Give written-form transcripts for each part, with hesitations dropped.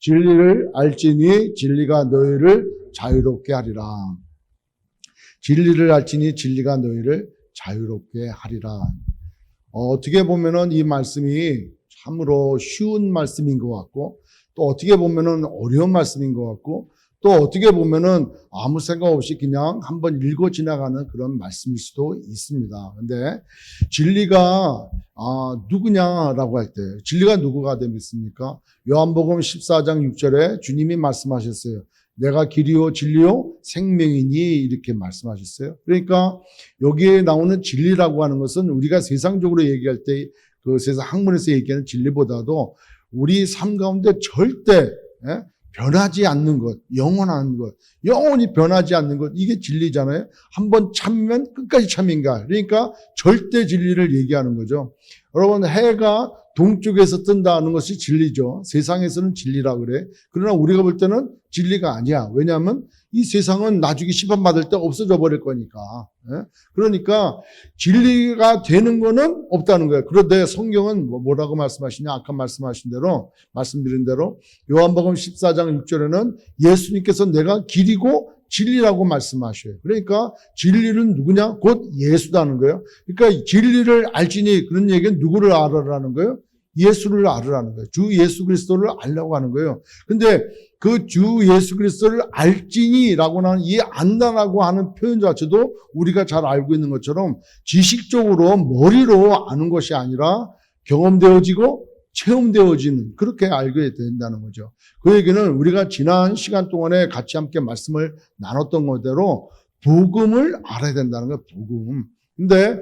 진리를 알지니 진리가 너희를 자유롭게 하리라. 진리를 알지니 진리가 너희를 자유롭게 하리라. 어떻게 보면은 이 말씀이 참으로 쉬운 말씀인 것 같고, 또 어떻게 보면은 어려운 말씀인 것 같고, 또 어떻게 보면은 아무 생각 없이 그냥 한번 읽어 지나가는 그런 말씀일 수도 있습니다. 근데 진리가 누구냐라고 할 때 진리가 누구가 되겠습니까? 요한복음 14장 6절에 주님이 말씀하셨어요. 내가 길이요 진리요 생명이니 이렇게 말씀하셨어요. 그러니까 여기에 나오는 진리라고 하는 것은 우리가 세상적으로 얘기할 때 그 세상 학문에서 얘기하는 진리보다도 우리 삶 가운데 절대 변하지 않는 것, 영원한 것, 영원히 변하지 않는 것, 이게 진리잖아요. 한번 참으면 끝까지 참인가. 그러니까 절대 진리를 얘기하는 거죠. 여러분, 해가 동쪽에서 뜬다는 것이 진리죠. 세상에서는 진리라 그래. 그러나 우리가 볼 때는 진리가 아니야. 왜냐하면 이 세상은 나중에 심판받을 때 없어져 버릴 거니까. 그러니까 진리가 되는 거는 없다는 거예요. 그런데 성경은 뭐라고 말씀하시냐? 아까 말씀드린 대로 요한복음 14장 6절에는 예수님께서 내가 길이고 진리라고 말씀하셔요. 그러니까 진리는 누구냐? 곧 예수다는 거예요. 그러니까 진리를 알지니 그런 얘기는 누구를 알아라는 거예요? 예수를 알으라는 거예요. 주 예수 그리스도를 알려고 하는 거예요. 근데 그 주 예수 그리스도를 알지니라고 하는 이 안다라고 하는 표현 자체도 우리가 잘 알고 있는 것처럼 지식적으로 머리로 아는 것이 아니라 경험되어지고 체험되어지는, 그렇게 알게 된다는 거죠. 그 얘기는 우리가 지난 시간 동안에 같이 함께 말씀을 나눴던 것대로 복음을 알아야 된다는 거예요. 복음. 근데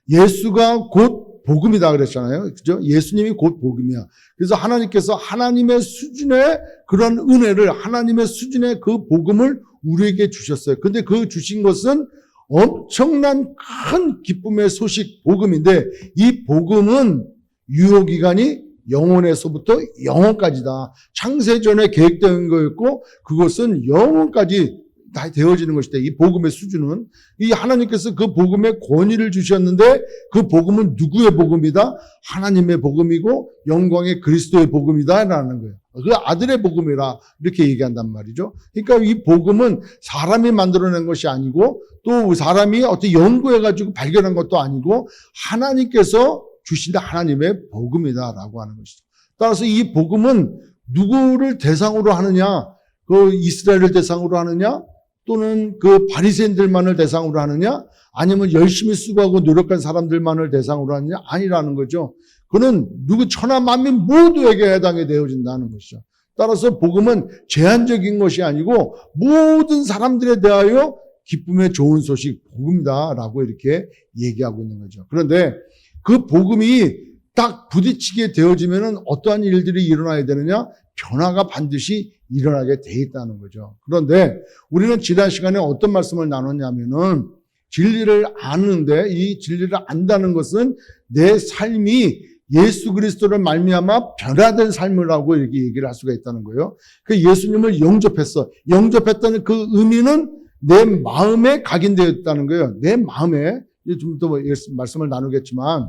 예수가 곧 복음이다 그랬잖아요. 그죠? 예수님이 곧 복음이야. 그래서 하나님께서 하나님의 수준의 그런 은혜를, 하나님의 수준의 그 복음을 우리에게 주셨어요. 근데 그 주신 것은 엄청난 큰 기쁨의 소식, 복음인데 이 복음은 유효기간이 영원에서부터 영원까지다. 창세전에 계획된 거였고 그것은 영원까지 다 되어지는 것이다. 이 복음의 수준은, 이 하나님께서 그 복음의 권위를 주셨는데 그 복음은 누구의 복음이다? 하나님의 복음이고 영광의 그리스도의 복음이다라는 거예요. 그 아들의 복음이라 이렇게 얘기한단 말이죠. 그러니까 이 복음은 사람이 만들어낸 것이 아니고 또 사람이 어떻게 연구해가지고 발견한 것도 아니고 하나님께서 주신 하나님의 복음이다라고 하는 것이죠. 따라서 이 복음은 누구를 대상으로 하느냐? 그 이스라엘을 대상으로 하느냐? 또는 그 바리새인들만을 대상으로 하느냐? 아니면 열심히 수고하고 노력한 사람들만을 대상으로 하느냐? 아니라는 거죠. 그는 누구 천하 만민 모두에게 해당이 되어진다는 것이죠. 따라서 복음은 제한적인 것이 아니고 모든 사람들에 대하여 기쁨의 좋은 소식, 복음이다라고 이렇게 얘기하고 있는 거죠. 그런데 그 복음이 딱 부딪히게 되어지면은 어떠한 일들이 일어나야 되느냐? 변화가 반드시 일어나게 돼 있다는 거죠. 그런데 우리는 지난 시간에 어떤 말씀을 나눴냐면은 진리를 아는데 이 진리를 안다는 것은 내 삶이 예수 그리스도를 말미암아 변화된 삶이라고 이렇게 얘기를 할 수가 있다는 거예요. 그 예수님을 영접했어. 영접했다는 그 의미는 내 마음에 각인되었다는 거예요. 내 마음에, 좀 더 말씀을 나누겠지만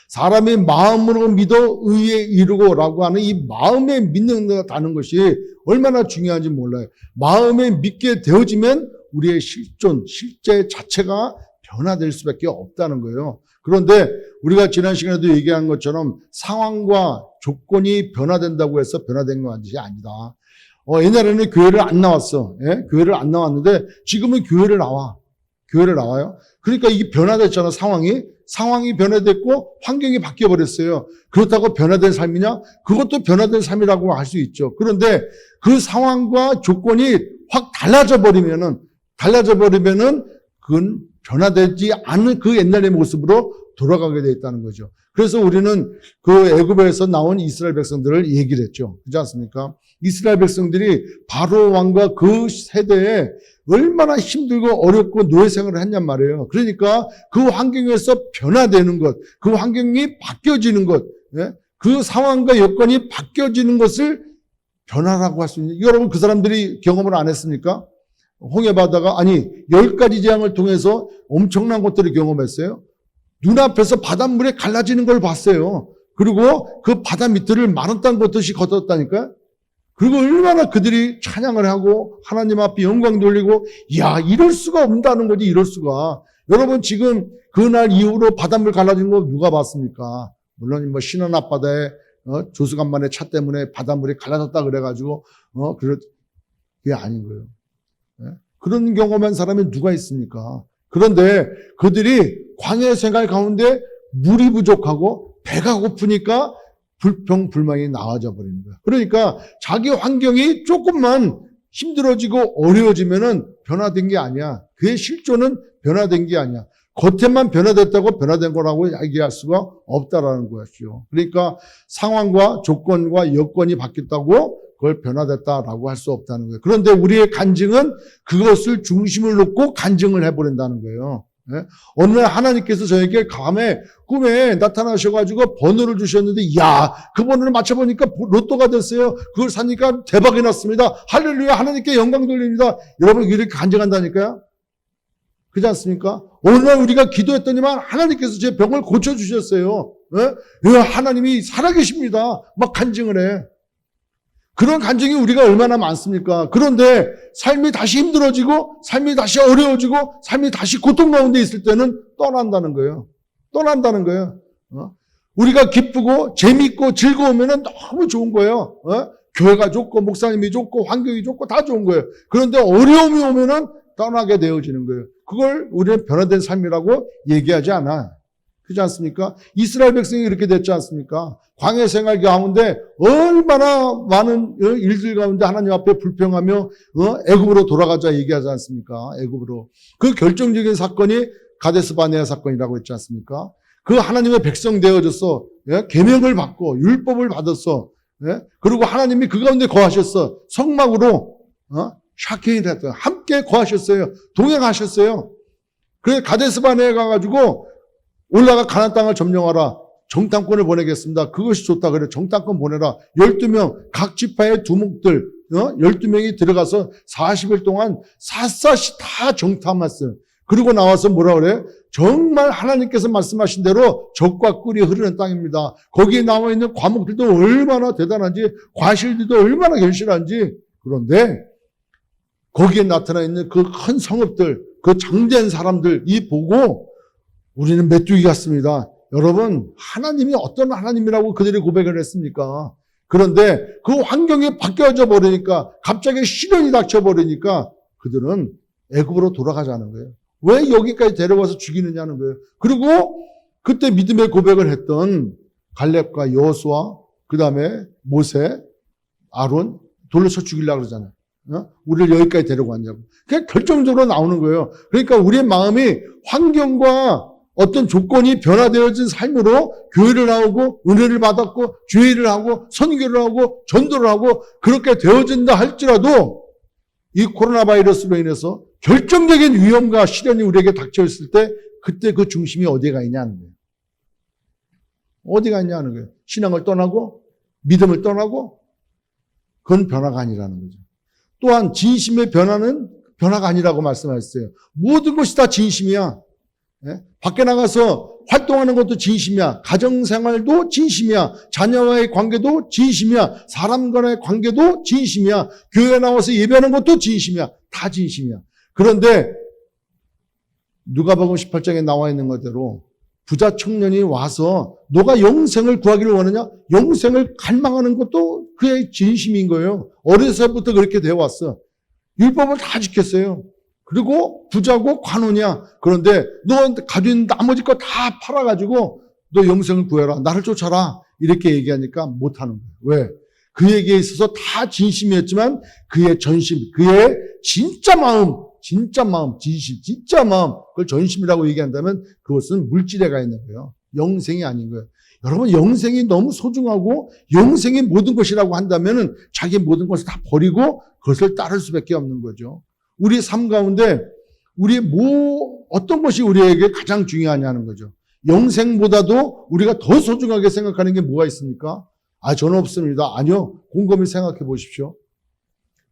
사람이 마음으로 믿어 의에 이르고 라고 하는 이 마음에 믿는다는 것이 얼마나 중요한지 몰라요. 마음에 믿게 되어지면 우리의 실제 자체가 변화될 수밖에 없다는 거예요. 그런데 우리가 지난 시간에도 얘기한 것처럼 상황과 조건이 변화된다고 해서 변화된 것이 아니다. 옛날에는 교회를 안 나왔어. 예? 교회를 안 나왔는데 지금은 교회를 나와. 교회를 나와요. 그러니까 이게 변화됐잖아, 상황이 변화됐고 환경이 바뀌어버렸어요. 그렇다고 변화된 삶이냐? 그것도 변화된 삶이라고 할 수 있죠. 그런데 그 상황과 조건이 확 달라져 버리면은 그건 변화되지 않은 그 옛날의 모습으로 돌아가게 돼 있다는 거죠. 그래서 우리는 그 애굽에서 나온 이스라엘 백성들을 얘기를 했죠. 그렇지 않습니까? 이스라엘 백성들이 바로 왕과 그 세대에 얼마나 힘들고 어렵고 노예 생활을 했냔 말이에요. 그러니까 그 환경에서 변화되는 것, 그 환경이 바뀌어지는 것, 그 상황과 여건이 바뀌어지는 것을 변화라고 할 수 있는, 여러분 그 사람들이 경험을 안 했습니까? 홍해바다가 10가지 재앙을 통해서 엄청난 것들을 경험했어요. 눈앞에서 바닷물에 갈라지는 걸 봤어요. 그리고 그 바다 밑을 마른 땅 걷듯이 걷었다니까요. 그리고 얼마나 그들이 찬양을 하고 하나님 앞에 영광 돌리고, 이야, 이럴 수가 없다는 거지, 이럴 수가. 여러분, 지금 그날 이후로 바닷물 갈라진 거 누가 봤습니까? 물론 신원 앞바다에 조수간만의 차 때문에 바닷물이 갈라졌다 그래가지고 그게 아닌 거예요. 그런 경험한 사람이 누가 있습니까? 그런데 그들이 광야 생활 가운데 물이 부족하고 배가 고프니까 불평불만이 나와져 버리는 거야. 그러니까 자기 환경이 조금만 힘들어지고 어려워지면은 변화된 게 아니야. 그의 실존은 변화된 게 아니야. 겉에만 변화됐다고 변화된 거라고 얘기할 수가 없다라는 것이죠. 그러니까 상황과 조건과 여건이 바뀌었다고 그걸 변화됐다라고 할 수 없다는 거예요. 그런데 우리의 간증은 그것을 중심을 놓고 간증을 해버린다는 거예요. 어느 날 하나님께서 저에게 꿈에 나타나셔가지고 번호를 주셨는데, 야, 그 번호를 맞춰보니까 로또가 됐어요. 그걸 사니까 대박이 났습니다. 할렐루야, 하나님께 영광 돌립니다. 여러분, 이렇게 간증한다니까요. 그렇지 않습니까? 어느 날 우리가 기도했더니만 하나님께서 제 병을 고쳐주셨어요. 하나님이 살아계십니다. 막 간증을 해. 그런 간증이 우리가 얼마나 많습니까? 그런데 삶이 다시 힘들어지고, 삶이 다시 어려워지고, 삶이 다시 고통 가운데 있을 때는 떠난다는 거예요. 떠난다는 거예요. 우리가 기쁘고, 재밌고, 즐거우면 너무 좋은 거예요. 교회가 좋고, 목사님이 좋고, 환경이 좋고, 다 좋은 거예요. 그런데 어려움이 오면은 떠나게 되어지는 거예요. 그걸 우리는 변화된 삶이라고 얘기하지 않아. 그렇지 않습니까? 이스라엘 백성이 이렇게 됐지 않습니까? 광야 생활 가운데 얼마나 많은 일들 가운데 하나님 앞에 불평하며 애굽으로 돌아가자 얘기하지 않습니까? 애굽으로. 그 결정적인 사건이 가데스 바네아 사건이라고 했지 않습니까? 그 하나님의 백성 되어져서 계명을 받고 율법을 받았어. 그리고 하나님이 그 가운데 거하셨어. 성막으로 샤케인 했어요. 함께 거하셨어요. 동행하셨어요. 그래서 가데스 바네아에 가가지고 올라가 가나안 땅을 점령하라. 정탐꾼을 보내겠습니다. 그것이 좋다. 그래. 정탐꾼 보내라. 12명, 각 지파의 두목들, 12명이 들어가서 40일 동안 샅샅이 다 정탐했어요. 그리고 나와서 뭐라 그래? 정말 하나님께서 말씀하신 대로 적과 꿀이 흐르는 땅입니다. 거기에 나와 있는 과목들도 얼마나 대단한지, 과실들도 얼마나 견실한지. 그런데 거기에 나타나 있는 그 큰 성읍들, 그 장대한 사람들이 보고 우리는 메뚜기 같습니다. 여러분, 하나님이 어떤 하나님이라고 그들이 고백을 했습니까? 그런데 그 환경이 바뀌어져 버리니까, 갑자기 시련이 닥쳐버리니까 그들은 애굽으로 돌아가자는 거예요. 왜 여기까지 데려와서 죽이느냐는 거예요. 그리고 그때 믿음의 고백을 했던 갈렙과 여호수아, 그 다음에 모세, 아론, 돌로 쳐 죽이려고 그러잖아요. 우리를 여기까지 데려왔냐고. 그냥 결정적으로 나오는 거예요. 그러니까 우리의 마음이 환경과 어떤 조건이 변화되어진 삶으로 교회를 나오고 은혜를 받았고 주의를 하고 선교를 하고 전도를 하고 그렇게 되어진다 할지라도 이 코로나 바이러스로 인해서 결정적인 위험과 시련이 우리에게 닥쳐 있을 때 그때 그 중심이 어디가 있냐는 거예요. 어디가 있냐는 거예요. 신앙을 떠나고 믿음을 떠나고 그건 변화가 아니라는 거죠. 또한 진심의 변화는 변화가 아니라고 말씀하셨어요. 모든 것이 다 진심이야. 밖에 나가서 활동하는 것도 진심이야. 가정생활도 진심이야. 자녀와의 관계도 진심이야. 사람 간의 관계도 진심이야. 교회에 나와서 예배하는 것도 진심이야. 다 진심이야. 그런데 누가복음 18장에 나와 있는 것대로 부자 청년이 와서 너가 영생을 구하기를 원하냐? 영생을 갈망하는 것도 그의 진심인 거예요. 어려서부터 그렇게 되어 왔어. 율법을 다 지켰어요. 그리고 부자고 관원이야. 그런데 너 가지고 있는 나머지 거 다 팔아가지고 너 영생을 구해라. 나를 쫓아라. 이렇게 얘기하니까 못하는 거예요. 왜? 그에게 있어서 다 진심이었지만 그의 전심, 그의 진짜 마음, 진심, 진짜 마음, 그걸 전심이라고 얘기한다면 그것은 물질에 가 있는 거예요. 영생이 아닌 거예요. 여러분, 영생이 너무 소중하고 영생이 모든 것이라고 한다면 자기 모든 것을 다 버리고 그것을 따를 수밖에 없는 거죠. 우리 삶 가운데 어떤 것이 우리에게 가장 중요하냐는 거죠. 영생보다도 우리가 더 소중하게 생각하는 게 뭐가 있습니까? 저는 없습니다. 아니요. 곰곰이 생각해 보십시오.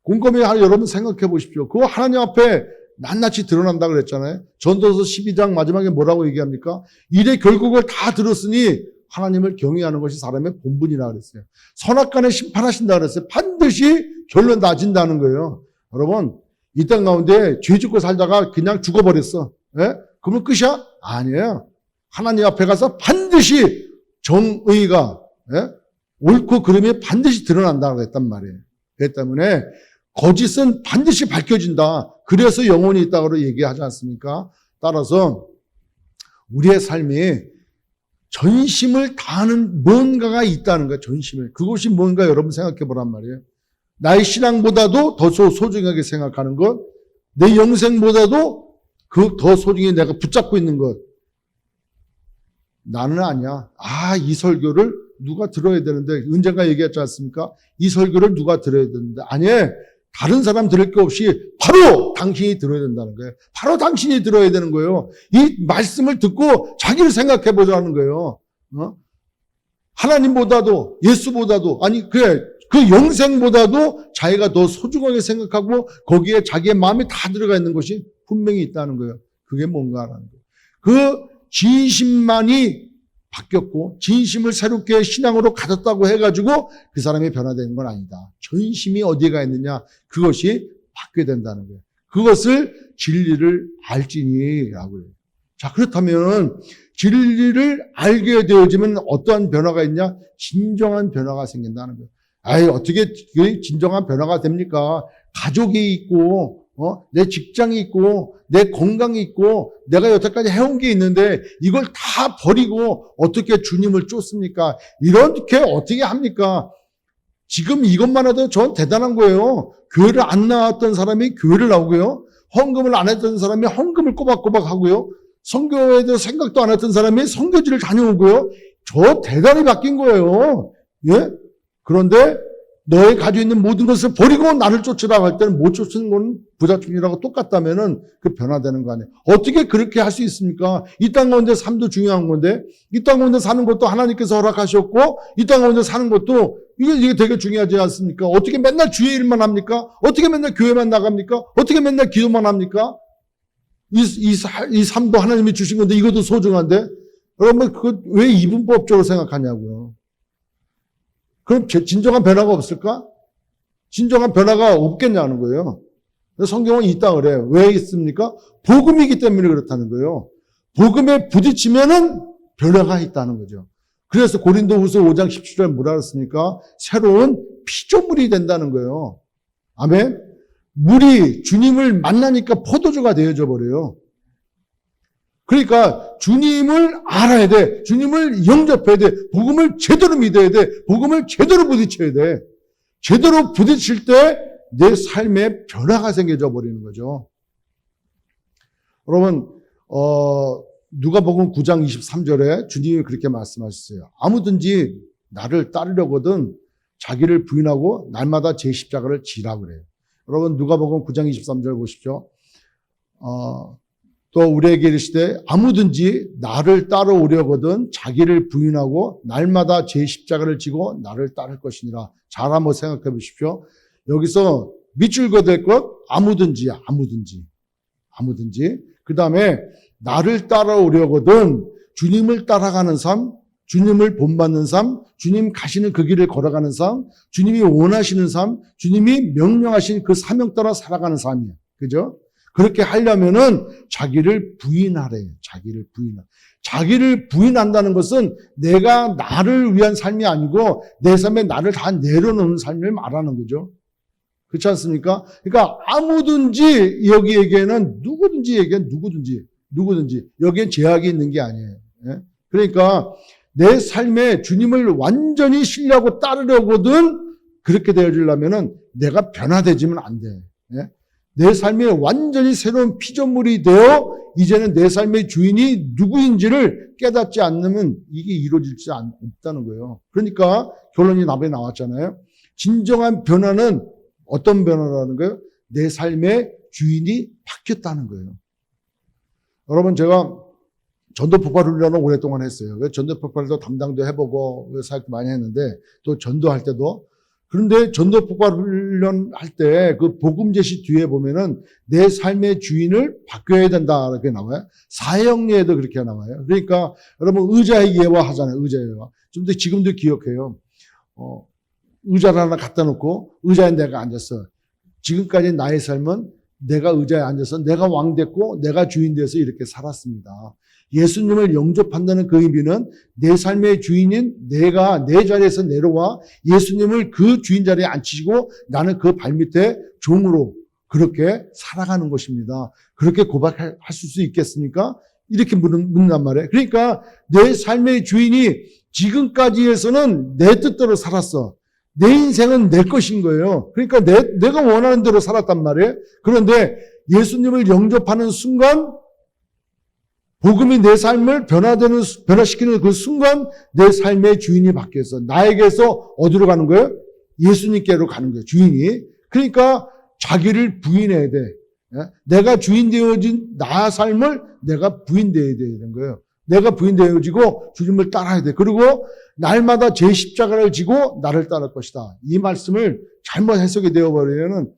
곰곰이 여러분 생각해 보십시오. 그거 하나님 앞에 낱낱이 드러난다 그랬잖아요. 전도서 12장 마지막에 뭐라고 얘기합니까? 일의 결국을 다 들었으니 하나님을 경외하는 것이 사람의 본분이라 그랬어요. 선악간에 심판하신다 그랬어요. 반드시 결론 나진다는 거예요. 여러분, 이 땅 가운데 죄 짓고 살다가 그냥 죽어버렸어. 예? 그러면 끝이야? 아니에요. 하나님 앞에 가서 반드시 정의가, 예? 옳고 그름이 반드시 드러난다고 했단 말이에요. 그렇기 때문에 거짓은 반드시 밝혀진다. 그래서 영혼이 있다고 얘기하지 않습니까? 따라서 우리의 삶이 전심을 다하는 뭔가가 있다는 거예요. 전심을. 그것이 뭔가 여러분 생각해 보란 말이에요. 나의 신앙보다도 더 소중하게 생각하는 것, 내 영생보다도 그 더 소중히 내가 붙잡고 있는 것. 나는 아니야. 이 설교를 누가 들어야 되는데, 언젠가 얘기했지 않습니까? 이 설교를 누가 들어야 되는데, 아니에요. 다른 사람 들을 게 없이 바로 당신이 들어야 된다는 거예요. 바로 당신이 들어야 되는 거예요. 이 말씀을 듣고 자기를 생각해 보자는 거예요. 하나님보다도, 예수보다도, 아니, 그 영생보다도 자기가 더 소중하게 생각하고 거기에 자기의 마음이 다 들어가 있는 것이 분명히 있다는 거예요. 그게 뭔가라는 거예요. 그 진심만이 바뀌었고 진심을 새롭게 신앙으로 가졌다고 해가지고 그 사람이 변화되는 건 아니다. 전심이 어디에 가 있느냐, 그것이 바뀌게 된다는 거예요. 그것을 진리를 알지니라고 해요. 자, 그렇다면 진리를 알게 되어지면 어떠한 변화가 있냐? 진정한 변화가 생긴다는 거예요. 어떻게 진정한 변화가 됩니까? 가족이 있고 내 직장이 있고 내 건강이 있고 내가 여태까지 해온 게 있는데 이걸 다 버리고 어떻게 주님을 쫓습니까? 이렇게 어떻게 합니까? 지금 이것만 해도 전 대단한 거예요. 교회를 안 나왔던 사람이 교회를 나오고요. 헌금을 안 했던 사람이 헌금을 꼬박꼬박 하고요. 선교에 대해서 생각도 안 했던 사람이 선교지를 다녀오고요. 저 대단히 바뀐 거예요. 예? 그런데 너의 가지고 있는 모든 것을 버리고 나를 쫓으라고 할 때는 못 쫓는 건 부자충이라고 똑같다면은 그 변화되는 거 아니에요. 어떻게 그렇게 할 수 있습니까? 이 땅 가운데 삶도 중요한 건데, 이 땅 가운데 사는 것도 하나님께서 허락하셨고, 이 땅 가운데 사는 것도 이게 되게 중요하지 않습니까? 어떻게 맨날 주의 일만 합니까? 어떻게 맨날 교회만 나갑니까? 어떻게 맨날 기도만 합니까? 이 삶도 하나님이 주신 건데 이것도 소중한데, 여러분 그거 왜 이분법적으로 생각하냐고요. 그럼 진정한 변화가 없을까? 진정한 변화가 없겠냐는 거예요. 성경은 있다 그래요. 왜 있습니까? 복음이기 때문에 그렇다는 거예요. 복음에 부딪히면은 변화가 있다는 거죠. 그래서 고린도후서 5장 17절 뭐라 그랬습니까? 새로운 피조물이 된다는 거예요. 아멘. 물이 주님을 만나니까 포도주가 되어져 버려요. 그러니까 주님을 알아야 돼. 주님을 영접해야 돼. 복음을 제대로 믿어야 돼. 복음을 제대로 부딪혀야 돼. 제대로 부딪힐 때 내 삶에 변화가 생겨져 버리는 거죠. 여러분, 누가복음 9장 23절에 주님이 그렇게 말씀하셨어요. 아무든지 나를 따르려거든 자기를 부인하고 날마다 제 십자가를 지라 그래요. 여러분, 누가복음 9장 23절 보십시오. 또 우리에게 이르시되 아무든지 나를 따라오려거든 자기를 부인하고 날마다 제 십자가를 지고 나를 따를 것이니라. 잘 한번 생각해 보십시오. 여기서 밑줄 그어될 것 아무든지야. 아무든지. 그 다음에 나를 따라오려거든 주님을 따라가는 삶, 주님을 본받는 삶, 주님 가시는 그 길을 걸어가는 삶, 주님이 원하시는 삶, 주님이 명령하신 그 사명 따라 살아가는 삶이에요. 그죠? 그렇게 하려면은 자기를 부인하래요. 자기를 부인한다는 것은 내가 나를 위한 삶이 아니고 내 삶에 나를 다 내려놓는 삶을 말하는 거죠. 그렇지 않습니까? 그러니까 아무든지 여기에게는 누구든지 여기엔 제약이 있는 게 아니에요. 예? 그러니까 내 삶에 주님을 완전히 신뢰하고 따르려거든 그렇게 되어지려면은 내가 변화되지면 안 돼. 예? 내 삶에 완전히 새로운 피조물이 되어 이제는 내 삶의 주인이 누구인지를 깨닫지 않으면 이게 이루어질지 없다는 거예요. 그러니까 결론이 나왔잖아요. 진정한 변화는 어떤 변화라는 거예요? 내 삶의 주인이 바뀌었다는 거예요. 여러분, 제가 전도 폭발 훈련을 오랫동안 했어요. 전도 폭발도 담당도 해보고 사역도 많이 했는데 또 전도할 때도 그런데 전도 폭발 훈련 할 때 그 복음 제시 뒤에 보면은 내 삶의 주인을 바뀌어야 된다 이렇게 나와요. 사형예에도 그렇게 나와요. 그러니까 여러분 의자의 예화 하잖아요. 의자의 예화. 좀 더 지금도 기억해요. 의자를 하나 갖다 놓고 의자에 내가 앉았어. 지금까지 나의 삶은 내가 의자에 앉아서 내가 왕 됐고 내가 주인 돼서 이렇게 살았습니다. 예수님을 영접한다는 그 의미는 내 삶의 주인인 내가 내 자리에서 내려와 예수님을 그 주인 자리에 앉히시고 나는 그 발밑에 종으로 그렇게 살아가는 것입니다. 그렇게 고백할 수 있겠습니까? 이렇게 묻는단 말이에요. 그러니까 내 삶의 주인이 지금까지에서는 내 뜻대로 살았어. 내 인생은 내 것인 거예요. 그러니까 내가 원하는 대로 살았단 말이에요. 그런데 예수님을 영접하는 순간 복음이 내 삶을 변화시키는 그 순간 내 삶의 주인이 바뀌어서 나에게서 어디로 가는 거예요? 예수님께로 가는 거예요. 주인이. 그러니까 자기를 부인해야 돼. 내가 주인 되어진 나 삶을 내가 부인되어야 되는 거예요. 내가 부인되어지고 주님을 따라야 돼. 그리고 날마다 제 십자가를 지고 나를 따를 것이다. 이 말씀을 잘못 해석이 되어버리면은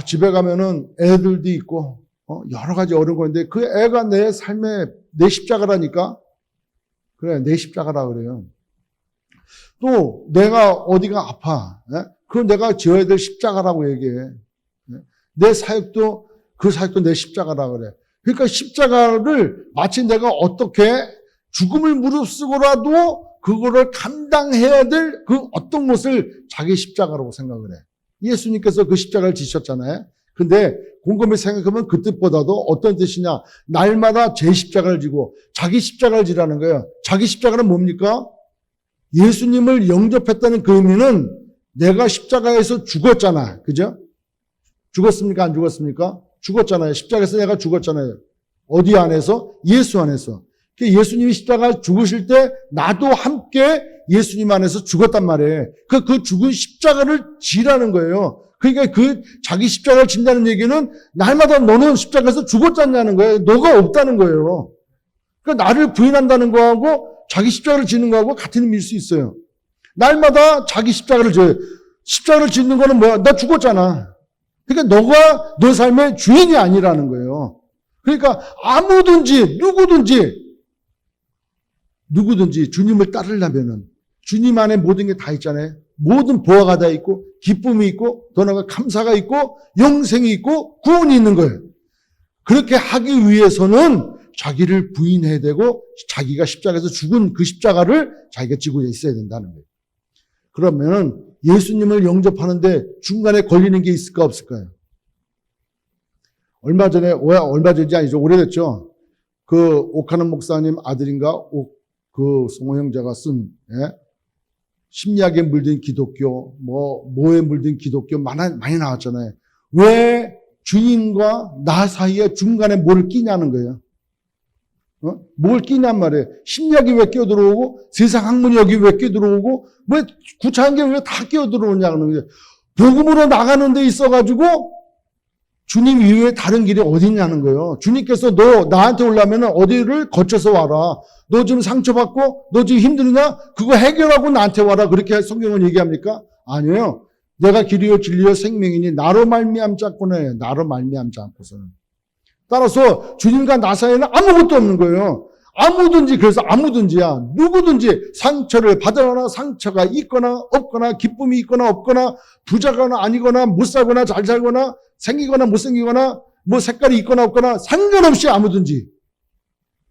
집에 가면은 애들도 있고 여러 가지 어려운 건데 그 애가 내 삶의 내 십자가라니까. 그래, 내 십자가라 그래요. 또 내가 어디가 아파. 그건 내가 지어야 될 십자가라고 얘기해. 내 사역도 그 사역도 내 십자가라 그래. 그러니까 십자가를 마치 내가 어떻게 죽음을 무릅쓰고라도 그거를 감당해야 될 그 어떤 것을 자기 십자가라고 생각을 해. 예수님께서 그 십자가를 지셨잖아요. 근데 곰곰이 생각하면 그 뜻보다도 어떤 뜻이냐. 날마다 제 십자가를 지고 자기 십자가를 지라는 거예요. 자기 십자가는 뭡니까? 예수님을 영접했다는 그 의미는 내가 십자가에서 죽었잖아. 그죠? 죽었습니까? 안 죽었습니까? 죽었잖아요. 십자가에서 내가 죽었잖아요. 어디 안에서? 예수 안에서. 예수님이 십자가 죽으실 때 나도 함께 예수님 안에서 죽었단 말이에요. 그 죽은 십자가를 지라는 거예요. 그러니까 그 자기 십자가를 진다는 얘기는 날마다 너는 십자가에서 죽었잖냐는 거예요. 너가 없다는 거예요. 그러니까 나를 부인한다는 거하고 자기 십자가를 지는 거하고 같은 의미일 수 있어요. 날마다 자기 십자가를 져요. 십자가를 짓는 거는 뭐야? 나 죽었잖아. 그러니까 너가 너 삶의 주인이 아니라는 거예요. 그러니까 누구든지 주님을 따르려면은 주님 안에 모든 게 다 있잖아요. 모든 보화가 다 있고 기쁨이 있고 더 나아가 감사가 있고 영생이 있고 구원이 있는 거예요. 그렇게 하기 위해서는 자기를 부인해야 되고 자기가 십자가에서 죽은 그 십자가를 자기가 지고 있어야 된다는 거예요. 그러면은 예수님을 영접하는데 중간에 걸리는 게 있을까 없을까요? 얼마 전이 아니죠. 오래됐죠. 그 오카는 목사님 아들인가 그 성호 형제가 쓴 심리학에 물든 기독교, 뭐에 물든 기독교 많이 나왔잖아요. 왜 주님과 나 사이에 중간에 뭘 끼냐는 거예요. 뭘 끼냔 말이에요. 심리학이 왜 끼어들어오고 세상 학문이 여기 왜 끼어들어오고 왜 구차한 게 왜 다 끼어들어오냐는 거예요. 복음으로 나가는 데 있어가지고 주님 이외에 다른 길이 어디 있냐는 거예요. 주님께서 너 나한테 오려면 어디를 거쳐서 와라. 너 지금 상처받고 너 지금 힘드냐? 그거 해결하고 나한테 와라. 그렇게 성경은 얘기합니까? 아니에요. 내가 길이요 진리요 생명이니 나로 말미암지 않고는 나로 말미암지 않고서는. 따라서 주님과 나 사이에는 아무것도 없는 거예요. 그래서 아무든지야. 누구든지 상처를 받으거나 상처가 있거나 없거나 기쁨이 있거나 없거나 부자거나 아니거나 못 살거나 잘 살거나 생기거나 못 생기거나 뭐 색깔이 있거나 없거나 상관없이 아무든지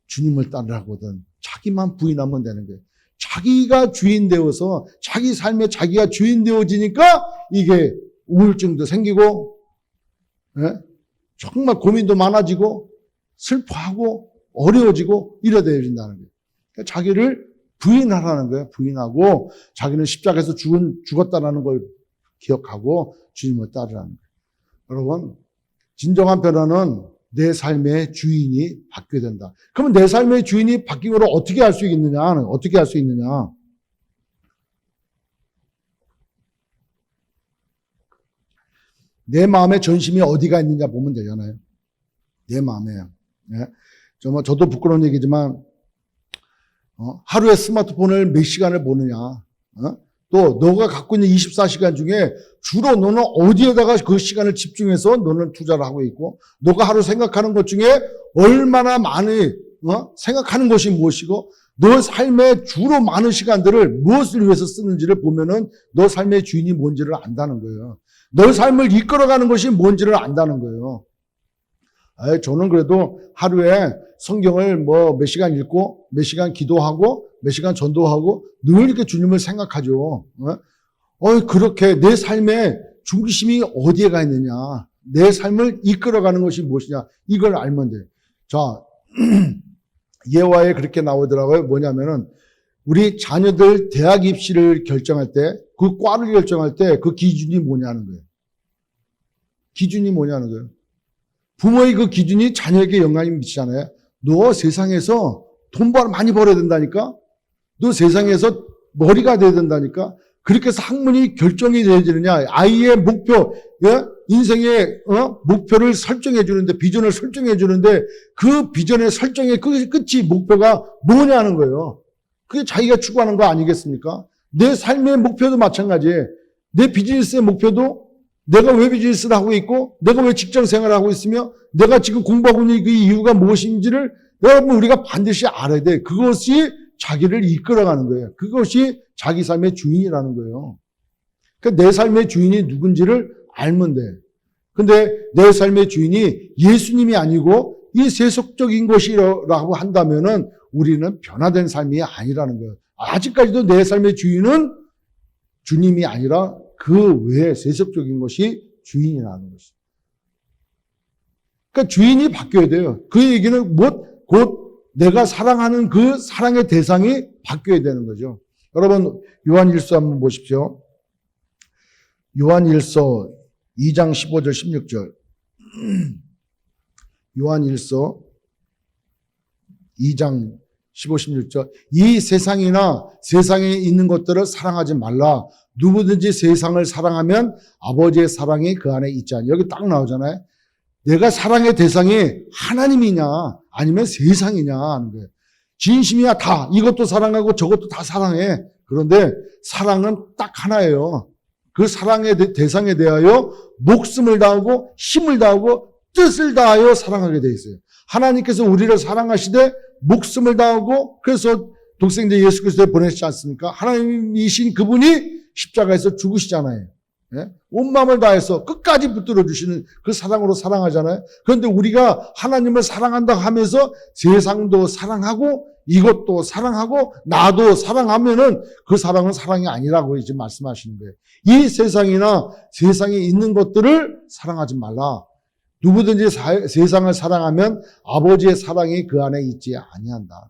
주님을 따르라거든. 자기만 부인하면 되는 거예요. 자기가 주인 되어서 자기 삶에 자기가 주인 되어지니까 이게 우울증도 생기고 정말 고민도 많아지고 슬퍼하고 어려워지고 이래 되어진다는 거예요. 그러니까 자기를 부인하라는 거예요. 부인하고 자기는 십자가에서 죽었다는 걸 기억하고 주님을 따르라는 거예요. 여러분, 진정한 변화는 내 삶의 주인이 바뀌어야 된다. 그러면 내 삶의 주인이 바뀐 걸 어떻게 할 수 있느냐? 어떻게 할 수 있느냐? 내 마음의 전심이 어디가 있느냐 보면 되잖아요. 내 마음에요. 저도 부끄러운 얘기지만 하루에 스마트폰을 몇 시간을 보느냐, 또 너가 갖고 있는 24시간 중에 주로 너는 어디에다가 그 시간을 집중해서 너는 투자를 하고 있고, 너가 하루 생각하는 것 중에 얼마나 많이 생각하는 것이 무엇이고, 너 삶의 주로 많은 시간들을 무엇을 위해서 쓰는지를 보면은 너 삶의 주인이 뭔지를 안다는 거예요. 너 삶을 이끌어가는 것이 뭔지를 안다는 거예요. 저는 그래도 하루에 성경을 몇 시간 읽고, 몇 시간 기도하고, 몇 시간 전도하고, 늘 이렇게 주님을 생각하죠. 그렇게 내 삶의 중심이 어디에 가 있느냐, 내 삶을 이끌어가는 것이 무엇이냐, 이걸 알면 돼. 자, 예화에 그렇게 나오더라고요. 뭐냐면은, 우리 자녀들 대학 입시를 결정할 때, 그 과를 결정할 때 그 기준이 뭐냐는 거예요. 기준이 뭐냐는 거예요. 부모의 그 기준이 자녀에게 영향이 미치잖아요. 너 세상에서 돈 많이 벌어야 된다니까? 너 세상에서 머리가 돼야 된다니까? 그렇게 해서 학문이 결정이 돼야 되느냐? 아이의 목표, 인생의 목표를 설정해 주는데, 비전을 설정해 주는데, 그 비전의 설정의 끝이 목표가 뭐냐는 거예요. 그게 자기가 추구하는 거 아니겠습니까? 내 삶의 목표도 마찬가지예요. 내 비즈니스의 목표도 내가 왜 비즈니스를 하고 있고, 내가 왜 직장 생활을 하고 있으며, 내가 지금 공부하고 있는 그 이유가 무엇인지를 여러분 우리가 반드시 알아야 돼. 그것이 자기를 이끌어가는 거예요. 그것이 자기 삶의 주인이라는 거예요. 그러니까 내 삶의 주인이 누군지를 알면 돼. 근데 내 삶의 주인이 예수님이 아니고 이 세속적인 것이라고 한다면은 우리는 변화된 삶이 아니라는 거예요. 아직까지도 내 삶의 주인은 주님이 아니라 그 외에 세속적인 것이 주인이라는 것이죠. 그러니까 주인이 바뀌어야 돼요. 그 얘기는 곧 내가 사랑하는 그 사랑의 대상이 바뀌어야 되는 거죠. 여러분 요한일서 한번 보십시오. 요한일서 2장 15절 16절. 요한일서 2장 15, 16절. 이 세상이나 세상에 있는 것들을 사랑하지 말라. 누구든지 세상을 사랑하면 아버지의 사랑이 그 안에 있지 않냐. 여기 딱 나오잖아요. 내가 사랑의 대상이 하나님이냐 아니면 세상이냐 하는 거예요. 진심이야 다. 이것도 사랑하고 저것도 다 사랑해. 그런데 사랑은 딱 하나예요. 그 사랑의 대상에 대하여 목숨을 다하고 힘을 다하고 뜻을 다하여 사랑하게 돼 있어요. 하나님께서 우리를 사랑하시되 목숨을 다하고 그래서 독생자 예수 그리스도를 보내시지 않습니까? 하나님이신 그분이 십자가에서 죽으시잖아요. 예? 온 마음을 다해서 끝까지 붙들어 주시는 그 사랑으로 사랑하잖아요. 그런데 우리가 하나님을 사랑한다 하면서 세상도 사랑하고 이것도 사랑하고 나도 사랑하면은 그 사랑은 사랑이 아니라고 지금 말씀하시는 거예요. 이 세상이나 세상에 있는 것들을 사랑하지 말라. 누구든지 세상을 사랑하면 아버지의 사랑이 그 안에 있지 아니한다.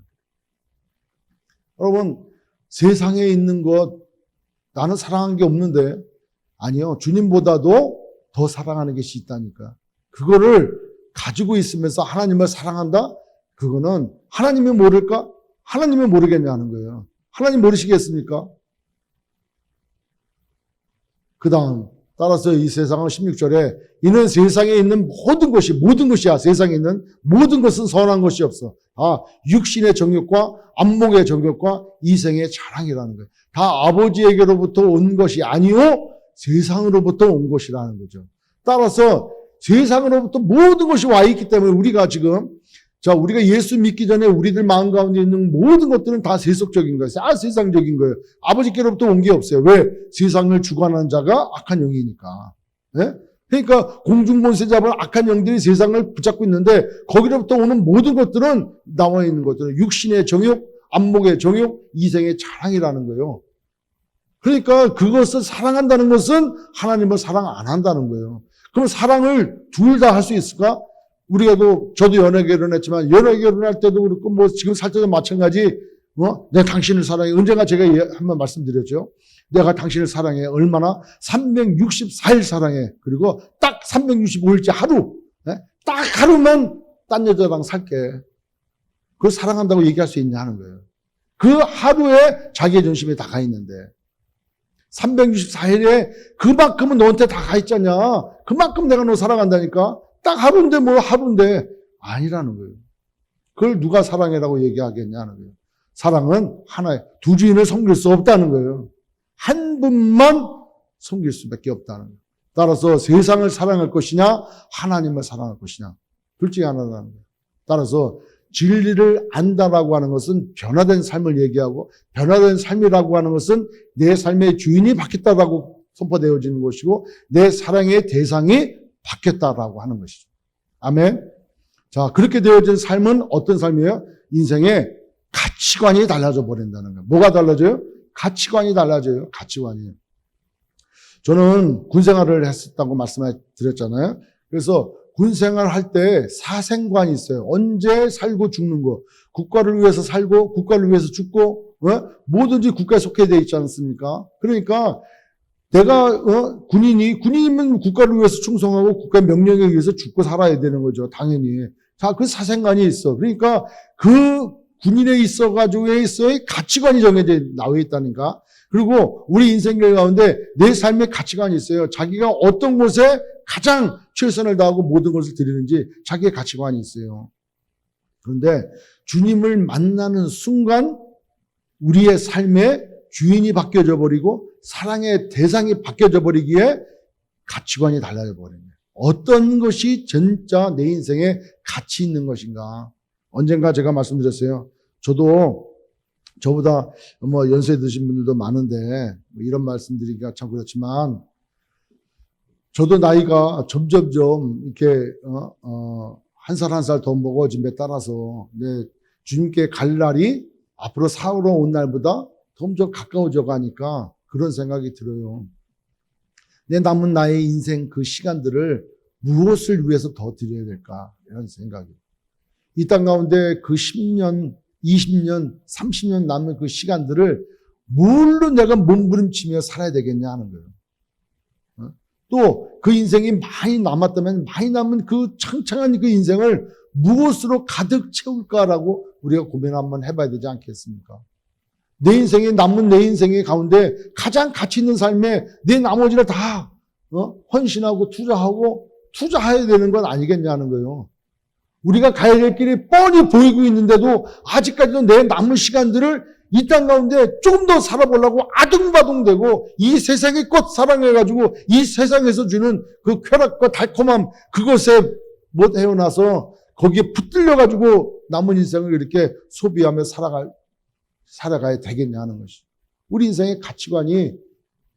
여러분 세상에 있는 것 나는 사랑한 게 없는데 아니요. 주님보다도 더 사랑하는 것이 있다니까. 그거를 가지고 있으면서 하나님을 사랑한다? 그거는 하나님이 모를까? 하나님이 모르겠냐는 거예요. 하나님 모르시겠습니까? 그 다음 따라서 이 세상은 16절에 이는 세상에 있는 모든 것이야. 세상에 있는 모든 것은 선한 것이 없어. 다 육신의 정욕과 안목의 정욕과 이생의 자랑이라는 거예요. 다 아버지에게로부터 온 것이 아니요 세상으로부터 온 것이라는 거죠. 따라서 세상으로부터 모든 것이 와 있기 때문에 우리가 지금 우리가 예수 믿기 전에 우리들 마음 가운데 있는 모든 것들은 다 세속적인 거예요. 다 세상적인 거예요. 아버지께로부터 온 게 없어요. 왜? 세상을 주관하는 자가 악한 영이니까. 네? 그러니까 공중본세 잡은 악한 영들이 세상을 붙잡고 있는데 거기로부터 오는 모든 것들은 나와 있는 것들은 육신의 정욕, 안목의 정욕, 이생의 자랑이라는 거예요. 그러니까 그것을 사랑한다는 것은 하나님을 사랑 안 한다는 거예요. 그럼 사랑을 둘 다 할 수 있을까? 저도 연애 결혼했지만 연애 결혼할 때도 그렇고 지금 살 때도 마찬가지. 내가 당신을 사랑해. 언젠가 제가 한번 말씀드렸죠. 내가 당신을 사랑해. 얼마나? 364일 사랑해. 그리고 딱 365일째 하루. 딱 하루만 딴 여자랑 살게. 그걸 사랑한다고 얘기할 수 있냐 하는 거예요. 그 하루에 자기의 중심이 다 가 있는데 364일에 그만큼은 너한테 다 가 있잖냐. 그만큼 내가 너 사랑한다니까. 딱 하루인데 하루인데 아니라는 거예요. 그걸 누가 사랑이라고 얘기하겠냐는 거예요. 사랑은 하나의 두 주인을 섬길 수 없다는 거예요. 한 분만 섬길 수밖에 없다는 거예요. 따라서 세상을 사랑할 것이냐, 하나님을 사랑할 것이냐, 둘 중에 하나라는 거예요. 따라서 진리를 안다라고 하는 것은 변화된 삶을 얘기하고, 변화된 삶이라고 하는 것은 내 삶의 주인이 바뀌었다라고 선포되어지는 것이고, 내 사랑의 대상이 바뀌었다라고 하는 것이죠. 아멘. 자, 그렇게 되어진 삶은 어떤 삶이에요? 인생의 가치관이 달라져 버린다는 거예요. 뭐가 달라져요? 가치관이 달라져요. 가치관이. 저는 군 생활을 했었다고 말씀드렸잖아요. 그래서 군 생활 할 때 사생관이 있어요. 언제 살고 죽는 거. 국가를 위해서 살고, 국가를 위해서 죽고, 뭐든지 국가에 속해 되어 있지 않습니까? 그러니까 내가 군인이면 국가를 위해서 충성하고 국가 명령에 의해서 죽고 살아야 되는 거죠. 당연히. 자, 그 사생관이 있어. 그러니까 그 군인에 있어서의 가치관이 정해져 나와 있다니까. 그리고 우리 인생길 가운데 내 삶의 가치관이 있어요. 자기가 어떤 곳에 가장 최선을 다하고 모든 것을 드리는지 자기의 가치관이 있어요. 그런데 주님을 만나는 순간 우리의 삶의 주인이 바뀌어져 버리고 사랑의 대상이 바뀌어져 버리기에 가치관이 달라져 버립니다. 어떤 것이 진짜 내 인생에 가치 있는 것인가. 언젠가 제가 말씀드렸어요. 저도 저보다 연세 드신 분들도 많은데 이런 말씀드리기가 참 그렇지만 저도 나이가 점점점 이렇게 한 살 한 살 더 먹어짐에 따라서 주님께 갈 날이 앞으로 사후로 온 날보다 점점 가까워져 가니까 그런 생각이 들어요. 내 남은 나의 인생 그 시간들을 무엇을 위해서 더 드려야 될까 이런 생각이. 이 땅 가운데 그 10년, 20년, 30년 남은 그 시간들을 뭘로 내가 몸부림치며 살아야 되겠냐 하는 거예요. 또 그 인생이 많이 남았다면 많이 남은 그 창창한 그 인생을 무엇으로 가득 채울까라고 우리가 고민 한번 해봐야 되지 않겠습니까? 내 인생에 남은 내 인생의 가운데 가장 가치 있는 삶에 내 나머지를 다 헌신하고 투자해야 되는 건 아니겠냐는 거예요. 우리가 가야 될 길이 뻔히 보이고 있는데도 아직까지도 내 남은 시간들을 이 땅 가운데 조금 더 살아보려고 아둥바둥대고 이 세상의 꽃 사랑해가지고 이 세상에서 주는 그 쾌락과 달콤함 그것에 못 헤어나서 거기에 붙들려가지고 남은 인생을 이렇게 소비하며 살아가야 되겠냐 하는 것이. 우리 인생의 가치관이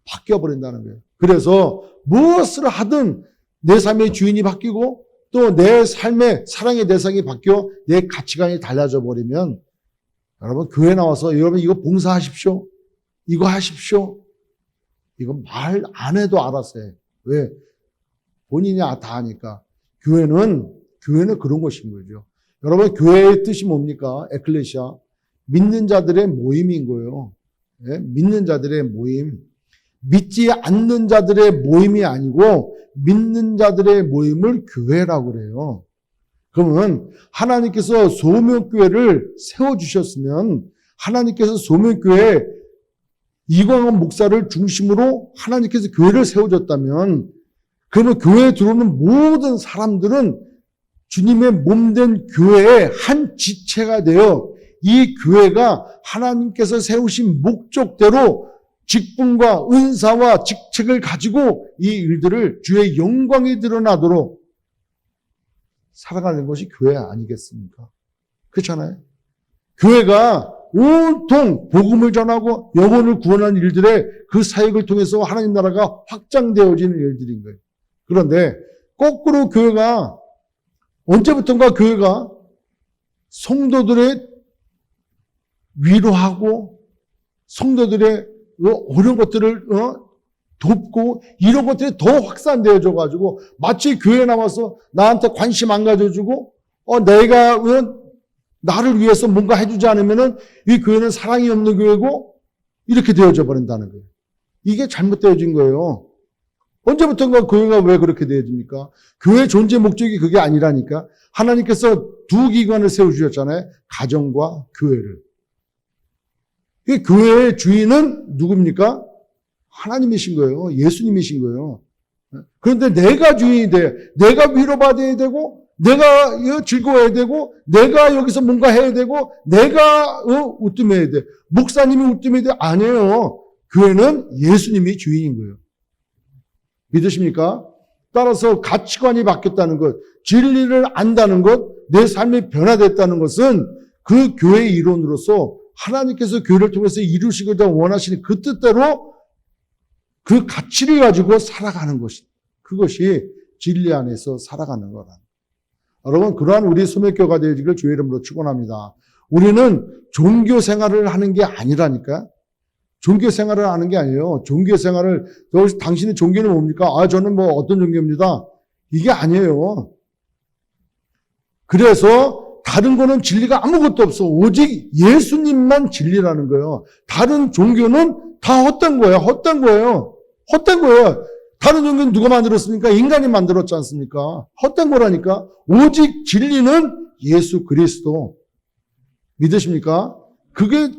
바뀌어버린다는 거예요. 그래서 무엇을 하든 내 삶의 주인이 바뀌고 또 내 삶의 사랑의 대상이 바뀌어 내 가치관이 달라져 버리면 여러분 교회 나와서 여러분 이거 봉사하십시오. 이거 하십시오. 이거 말 안 해도 알았어요. 왜? 본인이 다 아니까. 교회는 그런 것인 거죠. 여러분 교회의 뜻이 뭡니까? 에클레시아. 믿는 자들의 모임인 거예요. 네? 믿는 자들의 모임. 믿지 않는 자들의 모임이 아니고 믿는 자들의 모임을 교회라고 그래요. 그러면 하나님께서 소명교회를 세워주셨으면 하나님께서 소명교회 이광원 목사를 중심으로 하나님께서 교회를 세워줬다면 그러면 교회에 들어오는 모든 사람들은 주님의 몸된 교회의 한 지체가 되어 이 교회가 하나님께서 세우신 목적대로 직분과 은사와 직책을 가지고 이 일들을 주의 영광이 드러나도록 살아가는 것이 교회 아니겠습니까? 그렇잖아요. 교회가 온통 복음을 전하고 영혼을 구원하는 일들에 그 사역을 통해서 하나님 나라가 확장되어지는 일들인 거예요. 그런데 거꾸로 교회가 언제부턴가 교회가 성도들의 위로하고 성도들의 어려운 것들을 돕고 이런 것들이 더 확산되어져 가지고 마치 교회에 나와서 나한테 관심 안 가져주고 내가 나를 위해서 뭔가 해주지 않으면은 이 교회는 사랑이 없는 교회고 이렇게 되어져 버린다는 거예요. 이게 잘못되어진 거예요. 언제부턴가 교회가 왜 그렇게 되어집니까? 교회 존재 목적이 그게 아니라니까. 하나님께서 두 기관을 세워주셨잖아요. 가정과 교회를. 이 교회의 주인은 누굽니까? 하나님이신 거예요. 예수님이신 거예요. 그런데 내가 주인이 돼. 내가 위로받아야 되고 내가 즐거워야 되고 내가 여기서 뭔가 해야 되고 내가 으뜸해야 돼. 목사님이 으뜸해야 돼. 아니에요. 교회는 예수님이 주인인 거예요. 믿으십니까? 따라서 가치관이 바뀌었다는 것, 진리를 안다는 것, 내 삶이 변화됐다는 것은 그 교회의 이론으로서 하나님께서 교회를 통해서 이루시고자 원하시는 그 뜻대로 그 가치를 가지고 살아가는 것이, 그것이 진리 안에서 살아가는 거라. 여러분, 그러한 우리 소매교가 되기를 주의 이름으로 축원합니다. 우리는 종교 생활을 하는 게 아니라니까. 종교 생활을 하는 게 아니에요. 종교 생활을, 당신의 종교는 뭡니까? 저는 뭐 어떤 종교입니다. 이게 아니에요. 그래서 다른 거는 진리가 아무것도 없어. 오직 예수님만 진리라는 거예요. 다른 종교는 다 헛된 거예요. 헛된 거예요. 헛된 거예요. 다른 종교는 누가 만들었습니까? 인간이 만들었지 않습니까? 헛된 거라니까. 오직 진리는 예수 그리스도. 믿으십니까? 그게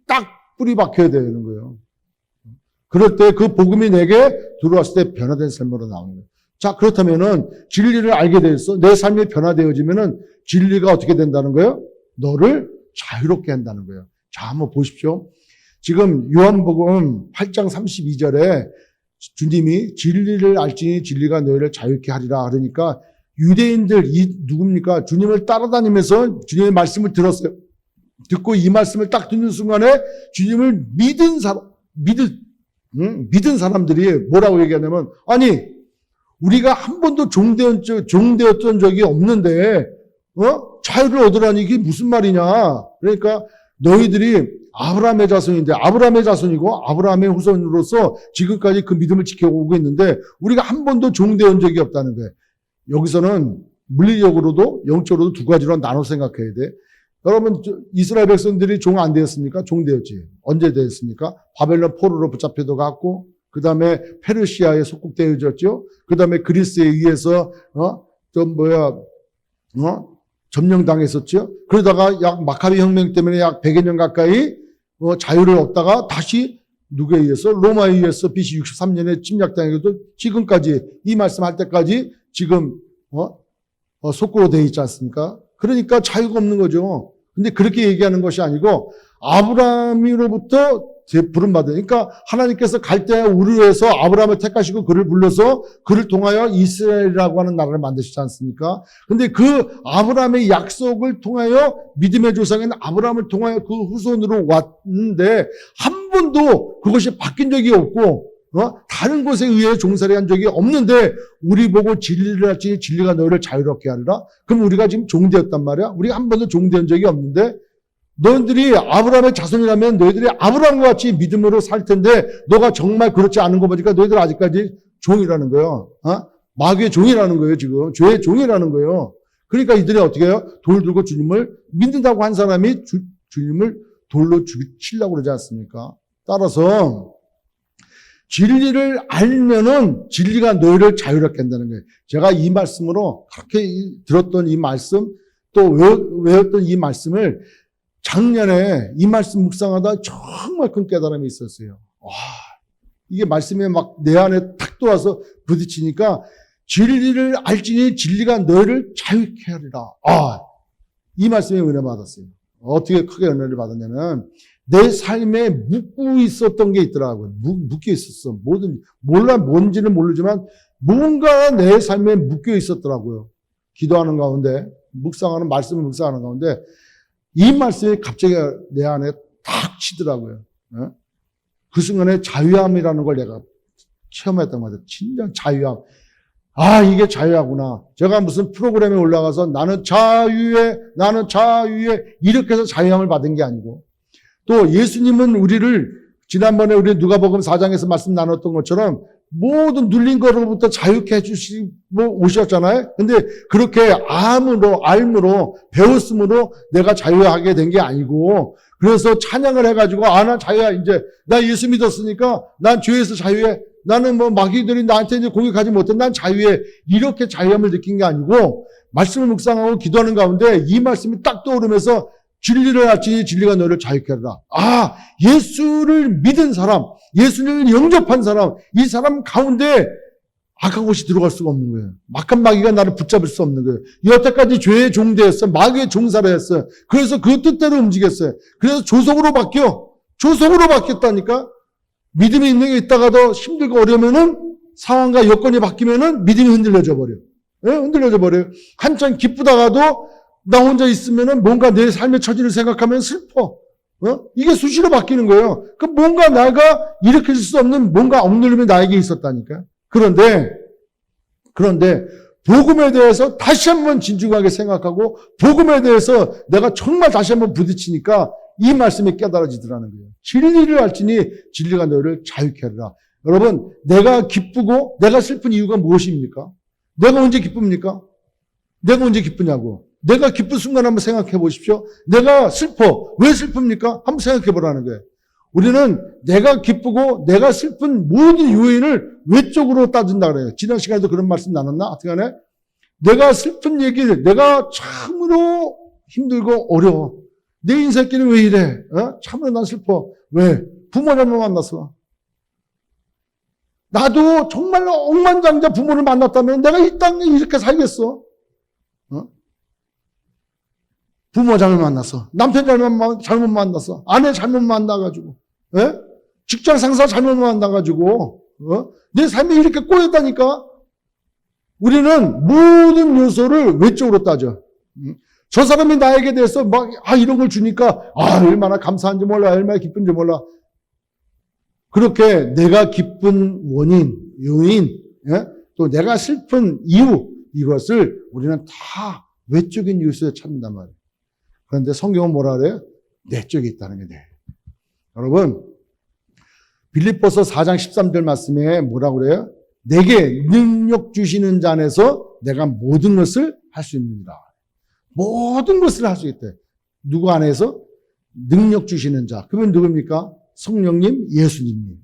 딱 뿌리 박혀야 되는 거예요. 그럴 때 그 복음이 내게 들어왔을 때 변화된 삶으로 나오는 거예요. 자, 그렇다면은 진리를 알게 되었어. 내 삶이 변화되어지면은 진리가 어떻게 된다는 거예요? 너를 자유롭게 한다는 거예요. 자, 한번 보십시오. 지금 요한복음 8장 32절에 주님이 진리를 알지니 진리가 너희를 자유케 하리라 그러니까 유대인들 누굽니까? 주님을 따라다니면서 주님의 말씀을 들었어요. 듣고 이 말씀을 딱 듣는 순간에 주님을 믿은 사람들이 뭐라고 얘기하냐면, 아니, 우리가 한 번도 종되었던 적이 없는데, 자유를 얻으라니 이게 무슨 말이냐. 그러니까 너희들이 아브라함의 자손인데, 아브라함의 자손이고 아브라함의 후손으로서 지금까지 그 믿음을 지켜오고 있는데, 우리가 한 번도 종되은 적이 없다는 거예요. 여기서는 물리적으로도 영적으로도 두 가지로 나눠 생각해야 돼. 여러분, 이스라엘 백성들이 종 안 되었습니까? 종 되었지. 언제 되었습니까? 바벨론 포로로 붙잡혀도 갔고, 그 다음에 페르시아에 속국되어졌죠. 그 다음에 그리스에 의해서, 점령당했었죠. 그러다가 약 마카비 혁명 때문에 약 100여 년 가까이, 자유를 얻다가 다시 누구에 의해서? 로마에 의해서 BC 63년에 침략당해도 지금까지, 이 말씀할 때까지 지금, 속구로 되어 있지 않습니까? 그러니까 자유가 없는 거죠. 근데 그렇게 얘기하는 것이 아니고 아브라함으로부터 부름받은, 그러니까 하나님께서 갈대아 우르에서 아브라함을 택하시고 그를 불러서 그를 통하여 이스라엘이라고 하는 나라를 만드시지 않습니까? 근데 그 아브라함의 약속을 통하여 믿음의 조상인 아브라함을 통하여 그 후손으로 왔는데 한 번도 그것이 바뀐 적이 없고 다른 곳에 의해 종살이 한 적이 없는데 우리 보고 진리를 알지 진리가 너희를 자유롭게 하리라. 그럼 우리가 지금 종되었단 말이야. 우리가 한 번도 종된 적이 없는데 너희들이 아브라함의 자손이라면 너희들이 아브라함과 같이 믿음으로 살 텐데 너가 정말 그렇지 않은 거 보니까 너희들 아직까지 종이라는 거예요. 마귀의 종이라는 거예요. 지금 죄의 종이라는 거예요. 그러니까 이들이 어떻게 해요? 돌 들고 주님을 믿는다고 한 사람이 주님을 돌로 치려고 그러지 않습니까? 따라서 진리를 알면은 진리가 너희를 자유롭게 한다는 거예요. 제가 이 말씀으로 그렇게 들었던 이 말씀 또 외웠던 이 말씀을 작년에 이 말씀 묵상하다 정말 큰 깨달음이 있었어요. 와, 이게 말씀에 막 내 안에 탁 들어와서 부딪히니까 진리를 알지니 진리가 너희를 자유케 하리라. 이 말씀에 은혜 받았어요. 어떻게 크게 은혜를 받았냐면 내 삶에 묶고 있었던 게 있더라고요. 묶여 있었어. 뭔지는 모르지만 뭔가 내 삶에 묶여 있었더라고요. 기도하는 가운데, 말씀을 묵상하는 가운데 이 말씀이 갑자기 내 안에 탁 치더라고요. 그 순간에 자유함이라는 걸 내가 체험했던 것 같아요. 진짜 자유함. 이게 자유하구나. 제가 무슨 프로그램에 올라가서 나는 자유해 이렇게 해서 자유함을 받은 게 아니고 또 예수님은 우리를 지난번에 우리 누가복음 4장에서 말씀 나눴던 것처럼 모든 눌린 거로부터 자유케 해주시고 오셨잖아요. 근데 그렇게 알므로 배웠으므로 내가 자유하게 된 게 아니고 그래서 찬양을 해가지고 난 자유야 이제 나 예수 믿었으니까 난 죄에서 자유해. 나는 마귀들이 나한테 이제 공격하지 못해. 난 자유해. 이렇게 자유함을 느낀 게 아니고 말씀을 묵상하고 기도하는 가운데 이 말씀이 딱 떠오르면서 진리를 알지 진리가 너를 자유케 하리라. 예수를 믿은 사람, 예수를 영접한 사람, 이 사람 가운데 악한 것이 들어갈 수가 없는 거예요. 막한 마귀가 나를 붙잡을 수 없는 거예요. 여태까지 죄의 종되었어. 마귀의 종사를 했어요. 그래서 그 뜻대로 움직였어요. 그래서 조속으로 바뀌었다니까. 믿음이 있는 게 있다가도 힘들고 어려우면은 상황과 여건이 바뀌면은 믿음이 흔들려져 버려. 예? 흔들려져 버려요. 한참 기쁘다가도 나 혼자 있으면은 뭔가 내 삶의 처지를 생각하면 슬퍼. 이게 수시로 바뀌는 거예요. 그 뭔가 내가 일으킬 수 없는 뭔가 억누름이 나에게 있었다니까. 그런데 복음에 대해서 다시 한번 진중하게 생각하고 복음에 대해서 내가 정말 다시 한번 부딪히니까 이 말씀이 깨달아지더라는 거예요. 진리를 알지니 진리가 너를 자유케 하리라. 여러분, 내가 기쁘고 내가 슬픈 이유가 무엇입니까? 내가 언제 기쁩니까? 내가 언제 기쁘냐고. 내가 기쁜 순간 한번 생각해 보십시오. 내가 슬퍼. 왜 슬픕니까? 한번 생각해 보라는 거예요. 우리는 내가 기쁘고 내가 슬픈 모든 요인을 외적으로 따진다 그래요. 지난 시간에도 그런 말씀 나눴나? 하여튼간에 내가 슬픈 얘기를 내가 참으로 힘들고 어려워. 내 인생길은 왜 이래? 참으로 난 슬퍼. 왜? 부모 잘못 만났어. 나도 정말로 억만장자 부모를 만났다면 내가 이 땅에 이렇게 살겠어? 부모 잘못 만났어. 남편 잘못 만났어. 아내 잘못 만나가지고. 예? 직장 상사 잘못 만나가지고. 내 삶이 이렇게 꼬였다니까? 우리는 모든 요소를 외적으로 따져. 저 사람이 나에게 대해서 이런 걸 주니까, 얼마나 감사한지 몰라, 얼마나 기쁜지 몰라. 그렇게 내가 기쁜 원인, 요인, 또 내가 슬픈 이유, 이것을 우리는 다 외적인 요소에 찾는단 말이에요. 그런데 성경은 뭐라 그래요? 내적이 있다는 게 돼. 여러분, 빌립보서 4장 13절 말씀에 뭐라고 그래요? 내게 능력 주시는 자 안에서 내가 모든 것을 할 수 있느니라. 모든 것을 할 수 있대. 누구 안에서? 능력 주시는 자. 그러면 누굽니까? 성령님, 예수님님.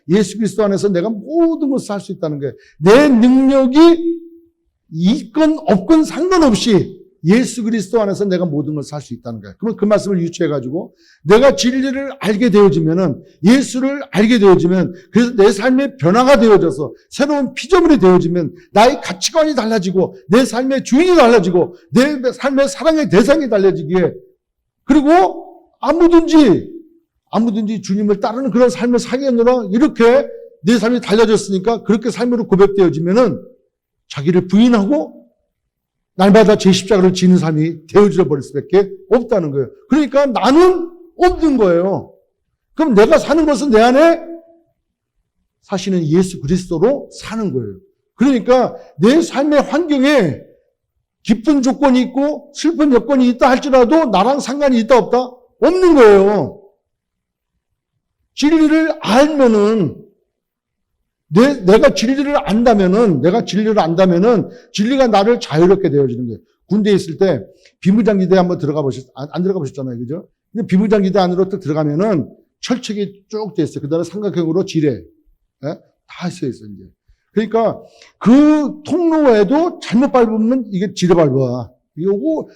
예수 그리스도 안에서 내가 모든 것을 할 수 있다는 거예요. 내 능력이 있건 없건 상관없이 예수 그리스도 안에서 내가 모든 것을 할 수 있다는 거예요. 그러면 그 말씀을 유추해가지고 내가 진리를 알게 되어지면은 예수를 알게 되어지면 그래서 내 삶의 변화가 되어져서 새로운 피조물이 되어지면 나의 가치관이 달라지고 내 삶의 주인이 달라지고 내 삶의 사랑의 대상이 달라지기에 그리고 아무든지 주님을 따르는 그런 삶을 살겠노라 이렇게 내 삶이 달라졌으니까 그렇게 삶으로 고백되어지면은 자기를 부인하고 날마다 제 십자가를 지는 삶이 되어져 버릴 수밖에 없다는 거예요. 그러니까 나는 없는 거예요. 그럼 내가 사는 것은 내 안에 사시는 예수 그리스도로 사는 거예요. 그러니까 내 삶의 환경에 기쁜 조건이 있고 슬픈 여건이 있다 할지라도 나랑 상관이 있다 없다? 없는 거예요. 진리를 알면은 내가 진리를 안다면은 진리가 나를 자유롭게 되어지는 거예요. 군대에 있을 때 비무장지대 한번 안 들어가 보셨잖아요. 그죠? 근데 비무장지대 안으로 딱 들어가면은 철책이 쭉 돼 있어요. 그 다음에 삼각형으로 지뢰. 다 써 있어요, 이제. 그러니까 그 통로에도 잘못 밟으면 이게 지뢰 밟아. 요거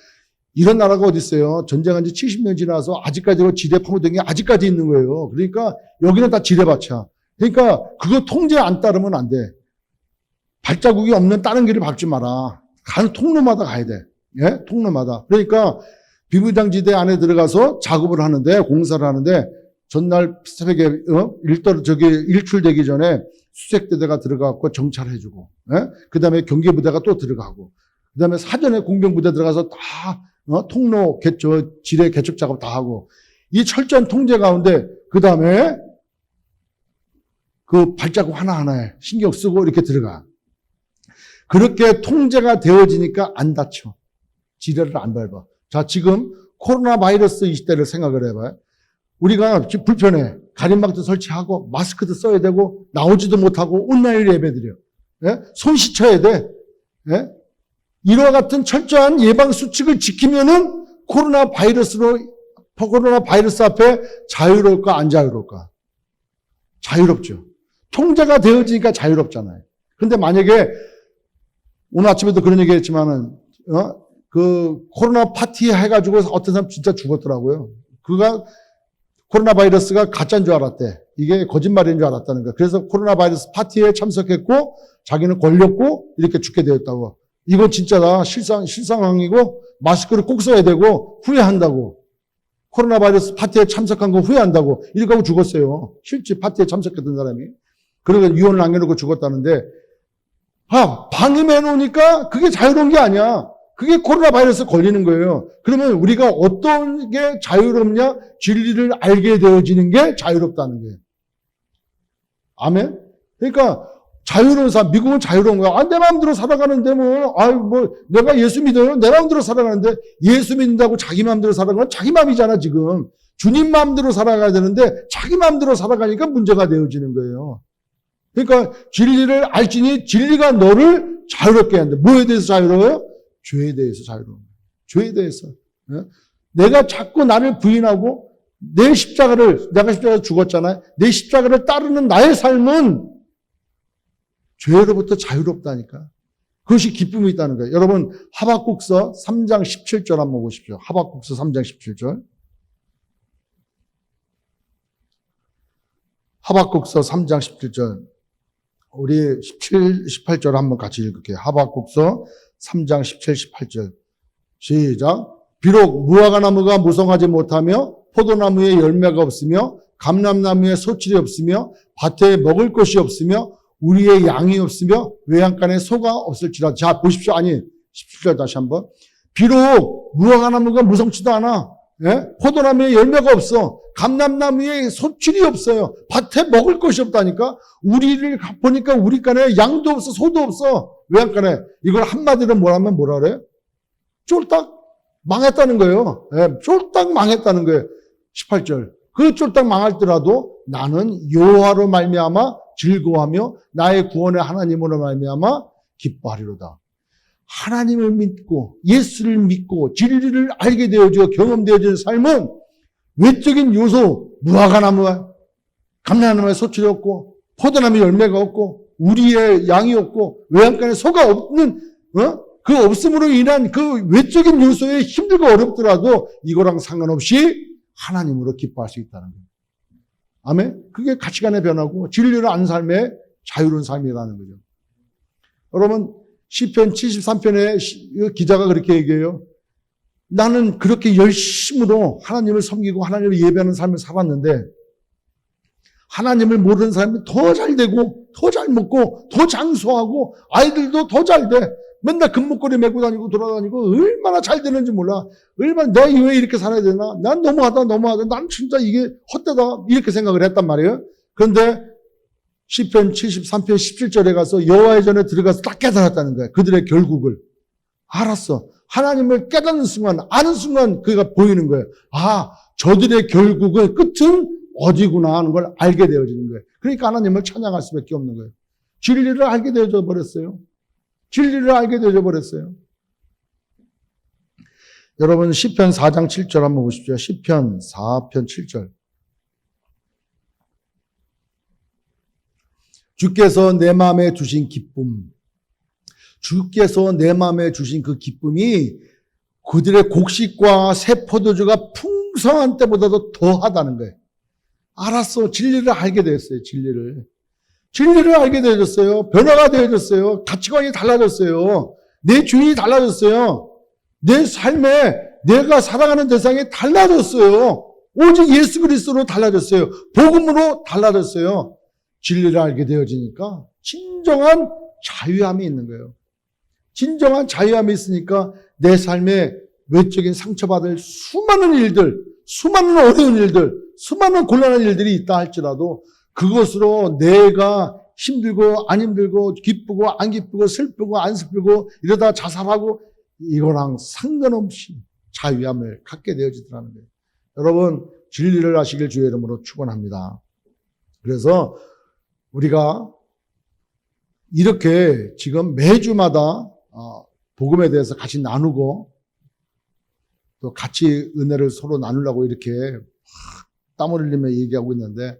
이런 나라가 어디 있어요? 전쟁한 지 70년 지나서 아직까지도 지뢰 파묻은 게 아직까지 있는 거예요. 그러니까 여기는 다 지뢰밭이야. 그러니까 그거 통제 안 따르면 안 돼. 발자국이 없는 다른 길을 밟지 마라. 가는 통로마다 가야 돼. 예? 통로마다. 그러니까 비무장지대 안에 들어가서 작업을 하는데 공사를 하는데 전날 새벽에 일출되기 전에 수색대대가 들어가고 정찰해주고, 그다음에 경계부대가 또 들어가고, 그다음에 사전에 공병부대 들어가서 다 통로 지뢰 개축 작업 다 하고 이 철저한 통제 가운데 그다음에 그 발자국 하나하나에 신경 쓰고 이렇게 들어가. 그렇게 통제가 되어지니까 안 다쳐. 지뢰를 안 밟아. 자, 지금 코로나 바이러스 이 시대를 생각을 해봐요. 우리가 불편해. 가림막도 설치하고 마스크도 써야 되고 나오지도 못하고 온라인 예배드려. 손 씻어야 돼. 이와 같은 철저한 예방 수칙을 지키면은 코로나 바이러스 앞에 자유로울까 안 자유로울까? 자유롭죠. 통제가 되어지니까 자유롭잖아요. 근데 만약에 오늘 아침에도 그런 얘기 했지만은 그 코로나 파티 해가지고 어떤 사람 진짜 죽었더라고요. 그가 코로나 바이러스가 가짜인 줄 알았대. 이게 거짓말인 줄 알았다는 거야. 그래서 코로나 바이러스 파티에 참석했고 자기는 걸렸고 이렇게 죽게 되었다고. 이건 진짜다. 실상황이고 마스크를 꼭 써야 되고 후회한다고. 코로나 바이러스 파티에 참석한 거 후회한다고 이렇게 하고 죽었어요. 실제 파티에 참석했던 사람이. 그러니까 유언을 남겨놓고 죽었다는데, 방임해 놓으니까 그게 자유로운 게 아니야. 그게 코로나 바이러스 걸리는 거예요. 그러면 우리가 어떤 게 자유롭냐? 진리를 알게 되어지는 게 자유롭다는 거예요. 아멘? 그러니까 자유로운 삶, 미국은 자유로운 거야. 내 마음대로 살아가는데 내가 예수 믿어요? 내 마음대로 살아가는데, 예수 믿는다고 자기 마음대로 살아가는 건 자기 마음이잖아, 지금. 주님 마음대로 살아가야 되는데 자기 마음대로 살아가니까 문제가 되어지는 거예요. 그러니까 진리를 알지니 진리가 너를 자유롭게 한다. 뭐에 대해서 자유로워요? 죄에 대해서 자유로운 거예요. 죄에 대해서. 내가 자꾸 나를 부인하고 내가 십자가를 죽었잖아요. 내 십자가를 따르는 나의 삶은 죄로부터 자유롭다니까. 그것이 기쁨이 있다는 거예요. 여러분, 하박국서 3장 17절 한번 보십시오. 하박국서 3장 17절. 하박국서 3장 17절. 우리 17, 18절 한번 같이 읽을게요. 하박국서 3장 17, 18절. 시작. 비록 무화과나무가 무성하지 못하며 포도나무에 열매가 없으며 감람나무에 소출이 없으며 밭에 먹을 것이 없으며 우리의 양이 없으며 외양간에 소가 없을지라. 자, 보십시오. 17절 다시 한번. 비록 무화과나무가 무성치도 않아. 포도나무에 열매가 없어. 감람나무에 소출이 없어요. 밭에 먹을 것이 없다니까. 우리를 보니까 우리 간에 양도 없어, 소도 없어. 외양간에. 이걸 한마디로 뭐라 그래요? 쫄딱 망했다는 거예요. 쫄딱 망했다는 거예요. 18절. 그 쫄딱 망할더라도 나는 여호와로 말미암아 즐거워하며 나의 구원의 하나님으로 말미암아 기뻐하리로다. 하나님을 믿고 예수를 믿고 진리를 알게 되어지고 경험되어지는 삶은 외적인 요소, 무화과나무와 감람나무에 소출이 없고 포도나무에 열매가 없고 우리의 양이 없고 외양간에 소가 없는 그 없음으로 인한 그 외적인 요소에 힘들고 어렵더라도 이거랑 상관없이 하나님으로 기뻐할 수 있다는 거예요. 아멘? 그게 가치관의 변화고 진리를 아는 삶의 자유로운 삶이라는 거죠. 여러분, 시편 73편에 기자가 그렇게 얘기해요. 나는 그렇게 열심으로 하나님을 섬기고 하나님을 예배하는 삶을 살았는데 하나님을 모르는 사람이 더 잘 되고 더 잘 먹고 더 장수하고 아이들도 더 잘 돼. 맨날 금목걸이 메고 다니고 돌아다니고 얼마나 잘 되는지 몰라. 얼마나 내가 왜 이렇게 살아야 되나? 난 너무하다. 난 진짜 이게 헛되다. 이렇게 생각을 했단 말이에요. 그런데 시편 73편 17절에 가서 여호와의 전에 들어가서 딱 깨달았다는 거예요. 그들의 결국을. 알았어. 하나님을 깨닫는 순간, 아는 순간 그가 보이는 거예요. 저들의 결국은 끝은 어디구나 하는 걸 알게 되어지는 거예요. 그러니까 하나님을 찬양할 수밖에 없는 거예요. 진리를 알게 되어져 버렸어요. 진리를 알게 되어져 버렸어요. 여러분 시편 4장 7절 한번 보십시오. 시편 4편 7절. 주께서 내 마음에 주신 기쁨. 주께서 내 마음에 주신 그 기쁨이 그들의 곡식과 새 포도주가 풍성한 때보다도 더하다는 거예요. 알았어. 진리를 알게 되었어요. 진리를 알게 되어졌어요. 변화가 되어졌어요. 가치관이 달라졌어요. 내 주인이 달라졌어요. 내 삶에 내가 살아가는 대상이 달라졌어요. 오직 예수 그리스도로 달라졌어요. 복음으로 달라졌어요. 진리를 알게 되어지니까 진정한 자유함이 있는 거예요. 진정한 자유함이 있으니까 내 삶에 외적인 상처받을 수많은 일들, 수많은 어려운 일들, 수많은 곤란한 일들이 있다 할지라도 그것으로 내가 힘들고 안 힘들고 기쁘고 안 기쁘고 슬프고 안 슬프고 이러다 자살하고 이거랑 상관없이 자유함을 갖게 되어지더라는 거예요. 여러분 진리를 아시길 주의 이름으로 축원합니다. 그래서 우리가 이렇게 지금 매주마다 복음에 대해서 같이 나누고 또 같이 은혜를 서로 나누려고 이렇게 땀을 흘리며 얘기하고 있는데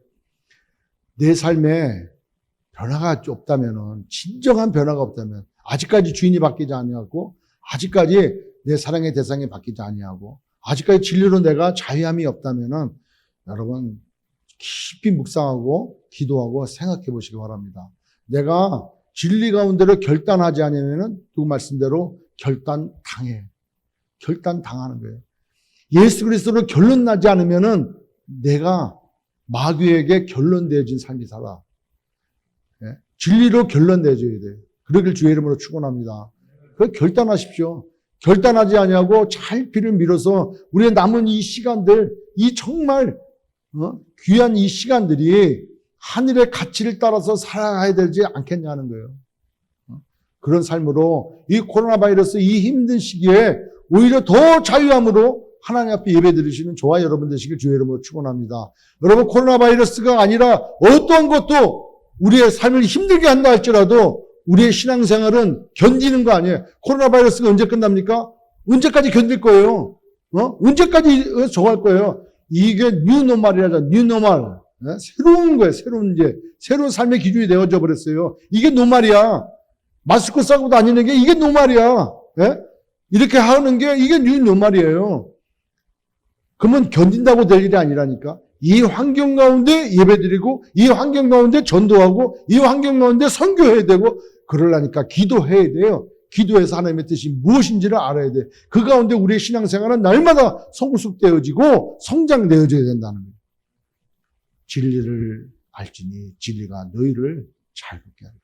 내 삶에 변화가 없다면 진정한 변화가 없다면 아직까지 주인이 바뀌지 아니하고 아직까지 내 사랑의 대상이 바뀌지 아니하고 아직까지 진리로 내가 자유함이 없다면 여러분 깊이 묵상하고 기도하고 생각해 보시기 바랍니다. 내가 진리 가운데로 결단하지 않으면 누구 말씀대로 결단당해. 결단당하는 거예요. 예수 그리스도로 결론 나지 않으면은 내가 마귀에게 결론되어진 삶이 살아. 예? 진리로 결론내줘야 돼. 그러길 주의 이름으로 축원합니다. 그 결단하십시오. 결단하지 아니하고 잘 피를 밀어서 우리의 남은 이 시간들, 이 정말 귀한 이 시간들이 하늘의 가치를 따라서 살아가야 되지 않겠냐는 거예요. 그런 삶으로 이 코로나 바이러스 이 힘든 시기에 오히려 더 자유함으로 하나님 앞에 예배 드리시는 저와 여러분 되시길 주의 이름으로 축원합니다. 여러분 코로나 바이러스가 아니라 어떠한 것도 우리의 삶을 힘들게 한다 할지라도 우리의 신앙생활은 견디는 거 아니에요. 코로나 바이러스가 언제 끝납니까? 언제까지 견딜 거예요? 언제까지 저할 거예요? 이게 뉴노멀이라죠. 뉴노멀. 새로운 거예요. 새로운 삶의 기준이 되어져 버렸어요. 이게 노말이야. 마스크 쓰고 다니는 게 이게 노말이야. 예? 이렇게 하는 게 이게 뉴노멀이에요. 그러면 견딘다고 될 일이 아니라니까. 이 환경 가운데 예배드리고 이 환경 가운데 전도하고 이 환경 가운데 선교해야 되고 그러려니까 기도해야 돼요. 기도해서 하나님의 뜻이 무엇인지를 알아야 돼. 그 가운데 우리의 신앙생활은 날마다 성숙되어지고 성장되어져야 된다는 거예요. 진리를 알지니 진리가 너희를 자유롭게 하리라.